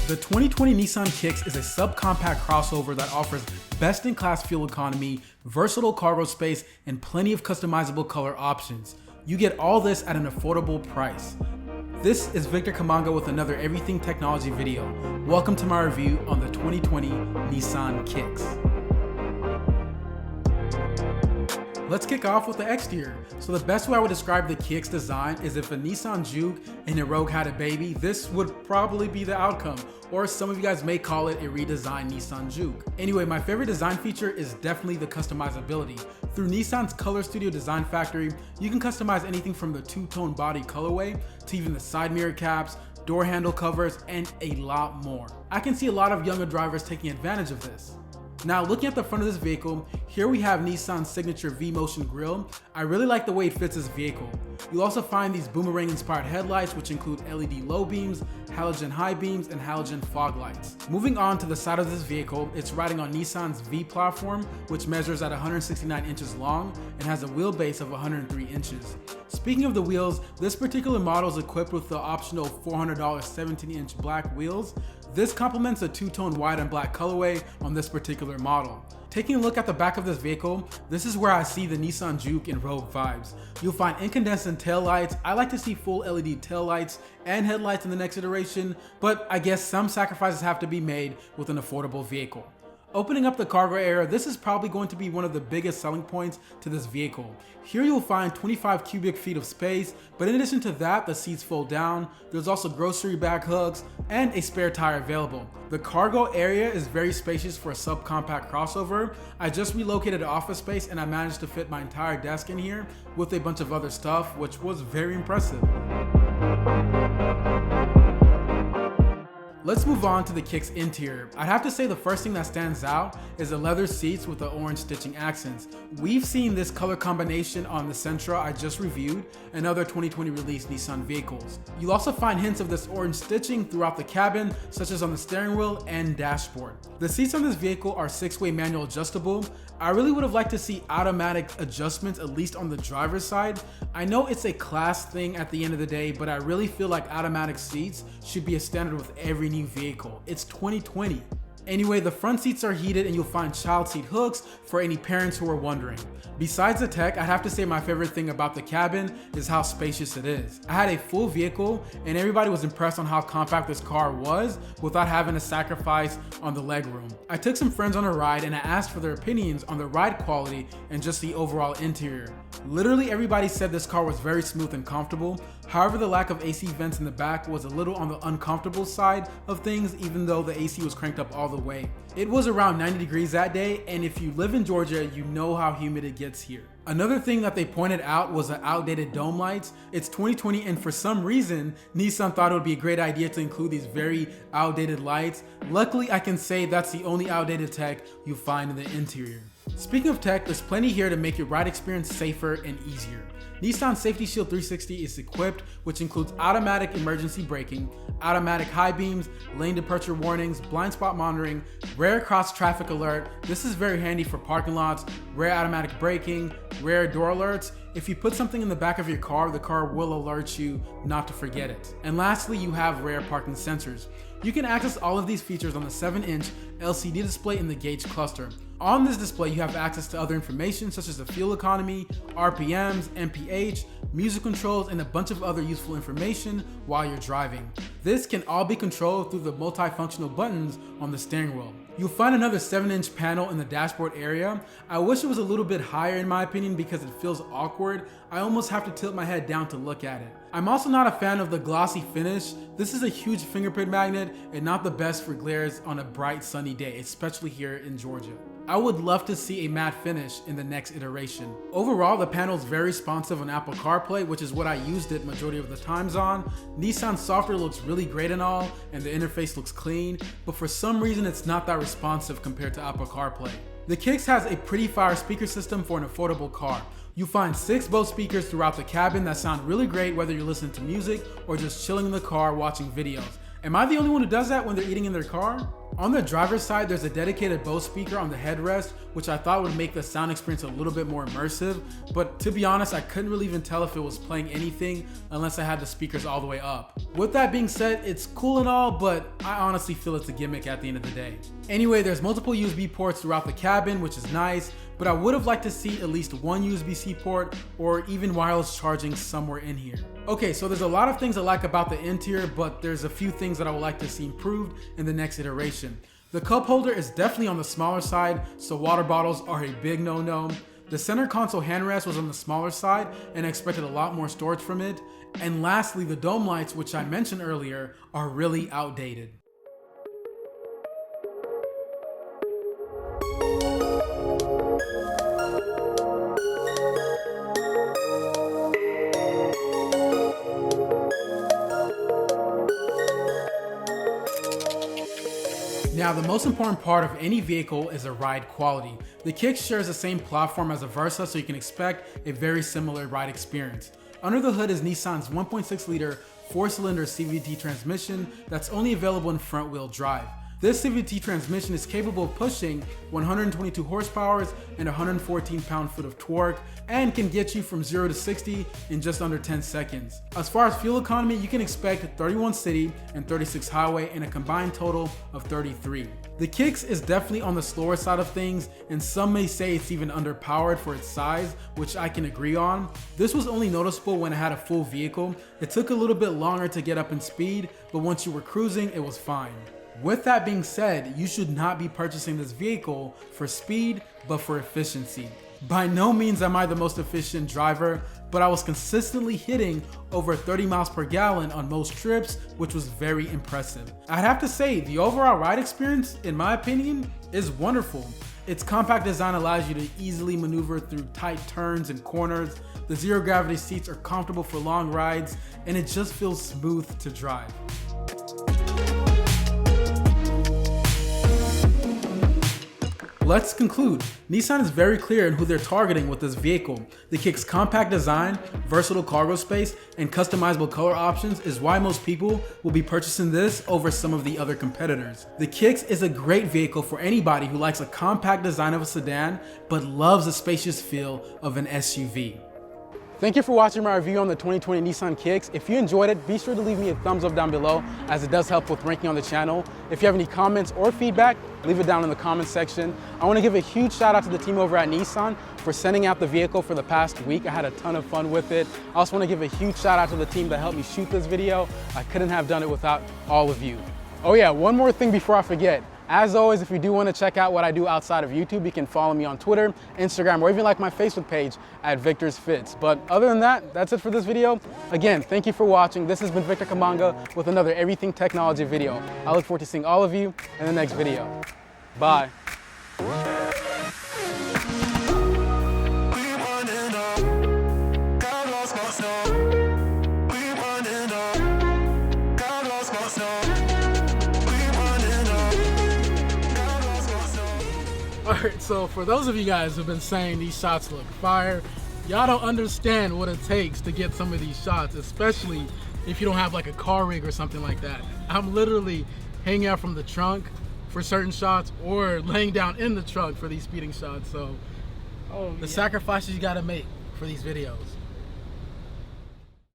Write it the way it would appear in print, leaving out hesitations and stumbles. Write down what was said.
The 2020 Nissan Kicks is a subcompact crossover that offers best-in-class fuel economy, versatile cargo space, and plenty of customizable color options. You get all this at an affordable price. This is Victor Kamanga with another Everything Technology video. Welcome to my review on the 2020 Nissan Kicks. Let's kick off with the exterior. So the best way I would describe the Kicks design is if a Nissan Juke and a Rogue had a baby, this would probably be the outcome. Or some of you guys may call it a redesigned Nissan Juke. Anyway, my favorite design feature is definitely the customizability. Through Nissan's Color Studio Design Factory, you can customize anything from the two-tone body colorway to even the side mirror caps, door handle covers, and a lot more. I can see a lot of younger drivers taking advantage of this. Now, looking at the front of this vehicle, here we have Nissan's signature V-Motion grille. I really like the way it fits this vehicle. You'll also find these boomerang-inspired headlights, which include LED low beams, halogen high beams, and halogen fog lights. Moving on to the side of this vehicle, it's riding on Nissan's V platform, which measures at 169 inches long and has a wheelbase of 103 inches. Speaking of the wheels, this particular model is equipped with the optional $400 17-inch black wheels. This complements a two-tone white and black colorway on this particular model. Taking a look at the back of this vehicle, this is where I see the Nissan Juke and Rogue vibes. You'll find incandescent tail lights. I like to see full LED tail lights and headlights in the next iteration, but I guess some sacrifices have to be made with an affordable vehicle. Opening up the cargo area, this is probably going to be one of the biggest selling points to this vehicle. Here you'll find 25 cubic feet of space, but in addition to that, the seats fold down. There's also grocery bag hooks and a spare tire available. The cargo area is very spacious for a subcompact crossover. I just relocated office space and I managed to fit my entire desk in here with a bunch of other stuff, which was very impressive. Let's move on to the Kicks interior. I'd have to say the first thing that stands out is the leather seats with the orange stitching accents. We've seen this color combination on the Sentra I just reviewed and other 2020 released Nissan vehicles. You'll also find hints of this orange stitching throughout the cabin, such as on the steering wheel and dashboard. The seats on this vehicle are 6-way manual adjustable. I really would have liked to see automatic adjustments, at least on the driver's side. I know it's a class thing at the end of the day, but I really feel like automatic seats should be a standard with every new vehicle. It's 2020. Anyway, the front seats are heated and you'll find child seat hooks for any parents who are wondering. Besides the tech, I have to say my favorite thing about the cabin is how spacious it is. I had a full vehicle and everybody was impressed on how compact this car was without having to sacrifice on the legroom. I took some friends on a ride and I asked for their opinions on the ride quality and just the overall interior. Literally everybody said this car was very smooth and comfortable. However, the lack of AC vents in the back was a little on the uncomfortable side of things, even though the AC was cranked up all the way. It was around 90 degrees that day, and if you live in Georgia, you know how humid it gets here. Another thing that they pointed out was the outdated dome lights. It's 2020 and for some reason, Nissan thought it would be a great idea to include these very outdated lights. Luckily, I can say that's the only outdated tech you'll find in the interior. Speaking of tech, there's plenty here to make your ride experience safer and easier. Nissan Safety Shield 360 is equipped, which includes automatic emergency braking, automatic high beams, lane departure warnings, blind spot monitoring, rear cross traffic alert. This is very handy for parking lots, rear automatic braking, rear door alerts. If you put something in the back of your car, the car will alert you not to forget it. And lastly, you have rear parking sensors. You can access all of these features on the 7-inch LCD display in the gauge cluster. On this display, you have access to other information such as the fuel economy, RPMs, MPH, music controls, and a bunch of other useful information while you're driving. This can all be controlled through the multifunctional buttons on the steering wheel. You'll find another 7-inch panel in the dashboard area. I wish it was a little bit higher in my opinion because it feels awkward. I almost have to tilt my head down to look at it. I'm also not a fan of the glossy finish. This is a huge fingerprint magnet and not the best for glares on a bright sunny day, especially here in Georgia. I would love to see a matte finish in the next iteration. Overall, the panel is very responsive on Apple CarPlay, which is what I used it majority of the times on. Nissan software looks really great and all, and the interface looks clean, but for some reason it's not that responsive compared to Apple CarPlay. The Kicks has a pretty fire speaker system for an affordable car. You'll find 6 Bose speakers throughout the cabin that sound really great whether you're listening to music or just chilling in the car watching videos. Am I the only one who does that when they're eating in their car? On the driver's side, there's a dedicated Bose speaker on the headrest, which I thought would make the sound experience a little bit more immersive, but to be honest, I couldn't really even tell if it was playing anything unless I had the speakers all the way up. With that being said, it's cool and all, but I honestly feel it's a gimmick at the end of the day. Anyway, there's multiple USB ports throughout the cabin, which is nice, but I would have liked to see at least one USB-C port or even wireless charging somewhere in here. Okay, so there's a lot of things I like about the interior, but there's a few things that I would like to see improved in the next iteration. The cup holder is definitely on the smaller side, so water bottles are a big no-no. The center console handrest was on the smaller side and I expected a lot more storage from it. And lastly, the dome lights, which I mentioned earlier, are really outdated. Now, the most important part of any vehicle is the ride quality. The Kicks shares the same platform as a Versa, so you can expect a very similar ride experience. Under the hood is Nissan's 1.6 liter 4-cylinder CVT transmission that's only available in front-wheel drive. This CVT transmission is capable of pushing 122 horsepower and 114 pound-foot of torque and can get you from 0 to 60 in just under 10 seconds. As far as fuel economy, you can expect 31 city and 36 highway and a combined total of 33. The Kicks is definitely on the slower side of things, and some may say it's even underpowered for its size, which I can agree on. This was only noticeable when it had a full vehicle. It took a little bit longer to get up in speed, but once you were cruising, it was fine. With that being said, you should not be purchasing this vehicle for speed, but for efficiency. By no means am I the most efficient driver, but I was consistently hitting over 30 miles per gallon on most trips, which was very impressive. I'd have to say, the overall ride experience, in my opinion, is wonderful. Its compact design allows you to easily maneuver through tight turns and corners. The zero gravity seats are comfortable for long rides, and it just feels smooth to drive. Let's conclude. Nissan is very clear in who they're targeting with this vehicle. The Kicks' compact design, versatile cargo space, and customizable color options is why most people will be purchasing this over some of the other competitors. The Kicks is a great vehicle for anybody who likes a compact design of a sedan, but loves the spacious feel of an SUV. Thank you for watching my review on the 2020 Nissan Kicks. If you enjoyed it, be sure to leave me a thumbs up down below, as it does help with ranking on the channel. If you have any comments or feedback, leave it down in the comments section. I want to give a huge shout out to the team over at Nissan for sending out the vehicle for the past week. I had a ton of fun with it. I also want to give a huge shout out to the team that helped me shoot this video. I couldn't have done it without all of you. Oh yeah, one more thing before I forget. As always, if you do want to check out what I do outside of YouTube, you can follow me on Twitter, Instagram, or even like my Facebook page at Victor's Fits. But other than that, that's it for this video. Again, thank you for watching. This has been Victor Kamanga with another Everything Technology video. I look forward to seeing all of you in the next video. Bye. Alright, so for those of you guys who've been saying these shots look fire, y'all don't understand what it takes to get some of these shots, especially if you don't have like a car rig or something like that. I'm literally hanging out from the trunk for certain shots or laying down in the trunk for these speeding shots. So the sacrifices you gotta make for these videos.